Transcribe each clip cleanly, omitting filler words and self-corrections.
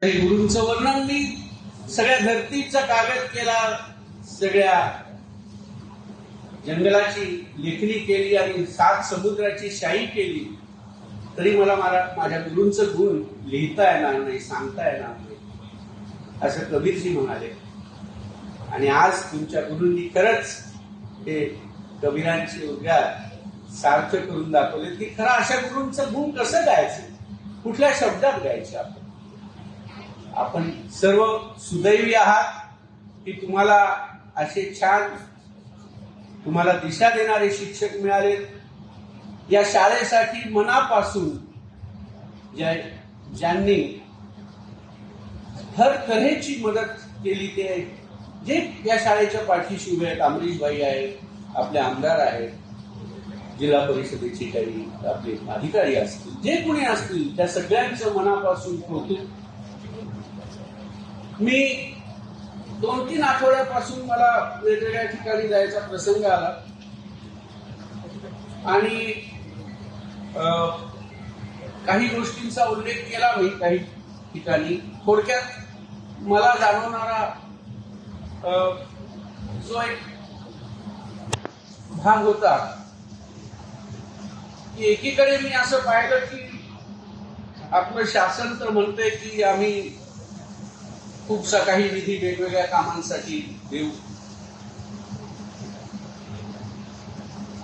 गुरूंचं वर्णन मी सगळ्या धरतीचा कागद केला, सगळ्या जंगलाची लेखणी केली आणि 7 समुद्राची शाही केली, तरी मला माझ्या गुरूंचं गुण लिहिता येणार नाही, सांगता येणार नाही, असं कबीरजी म्हणाले. आणि आज तुमच्या गुरूंनी खरंच हे कबीरांचे उद्गार सार्थ करून दाखवले की खरं अशा गुरूंचं गुण कसं गायचं, कुठल्या शब्दात गायचं. आपण सर्व सुदैवी आहात की तुम्हाला असे छान तुम्हाला दिशा देणारे शिक्षक मिळाले. या शाळेसाठी मनापासून ज्यांनी हर तऱ्हेची मदत केली, ते जे या शाळेच्या पाठीशी उभे आहेत, अमरीश भाई आहेत, आपले आमदार आहेत, जिल्हा परिषदेचे काही आपले अधिकारी असतील, जे कोणी असतील, त्या सगळ्यांचं मनापासून कौतुक. मी 2-3 आठवड्यापासून मला वेगवेगळ्या ठिकाणी जायचा प्रसंग आला आणि काही गोष्टींचा उल्लेख केला मी काही ठिकाणी. थोडक्यात मला जाणवणारा जो एक भाग होता की एकीकडे मी असं पाहिलं की आपलं शासन तर म्हणतंय की आम्ही खूपसा काही निधी वेगवेगळ्या कामांसाठी देऊ.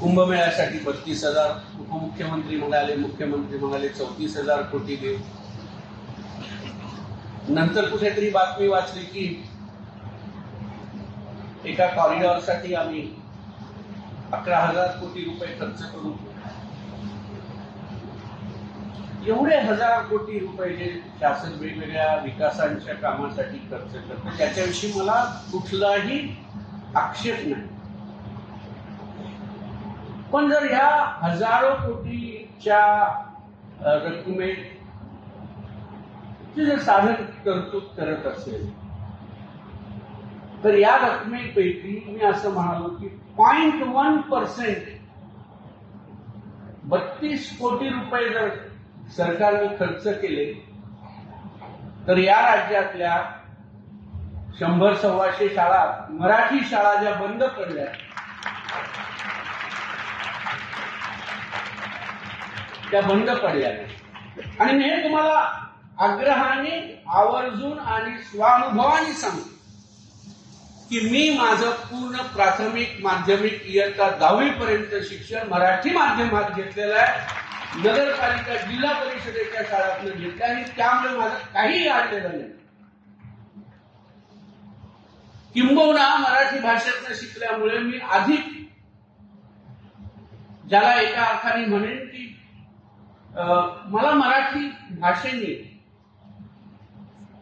कुंभमेळ्यासाठी 32,000 उपमुख्यमंत्री म्हणाले, मुख्यमंत्री म्हणाले 34,000 कोटी देऊ. नंतर कुठेतरी बातमी वाचली की एका कॉरिडॉरसाठी आम्ही 11,000 कोटी रुपये खर्च करू. एवढे 1,000 कोटी रुपये जे शासन वेगवेगळ्या विकासांच्या कामासाठी खर्च करतं, त्याच्याविषयी मला कुठलाही आक्षेप नाही. पण जर ह्या हजारो कोटीच्या रकमेची जर साधन तरतूद करत असेल, तर या रकमेपैकी मी असं म्हणालो की 0.1% 32 कोटी रुपये जर सरकारने खर्च केले, तर या राज्यातल्या 100-125 शाळा, मराठी शाळा ज्या बंद पडल्या, त्या बंद पडल्या. आणि मी हे तुम्हाला आग्रहाने, आवर्जून आणि स्वानुभवाने सांगतो की मी माझं पूर्ण प्राथमिक, माध्यमिक, इयत्ता 10वी पर्यंत शिक्षण मराठी माध्यमात घेतलेलं आहे. नगरपालिका, जिल्हा परिषदेच्या शाळांतून घेतलं आणि त्यामुळे माझं काही अडलेलं नाही. किंबहुना मराठी भाषेतनं शिकल्यामुळे मी अधिक, ज्याला एका अर्थाने म्हणेन की मला मराठी भाषेने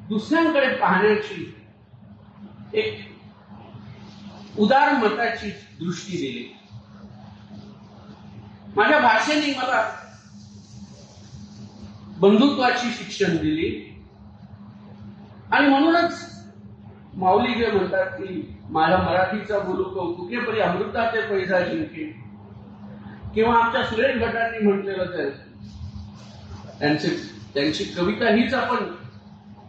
दुसऱ्यांकडे पाहण्याची एक उदार मताची दृष्टी दिली. माझ्या भाषेने मला बंधुत्वाची शिक्षण दिली. आणि म्हणूनच माऊली जे म्हणतात की माझ्या मराठीचा बोलू कौतुके परी अमृताचे पैसा जिंके, किंवा आमच्या सुरेश भटांनी म्हटलेलं तर त्यांची कविता हीच आपण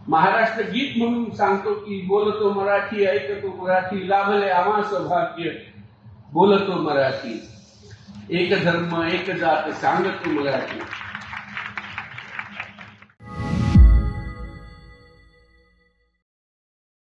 महाराष्ट्र गीत म्हणून सांगतो की बोलतो मराठी, ऐकतो मराठी, लाभले आम्हास भाग्य, बोलतो मराठी, एक धर्म एक जात सांगतो मराठी.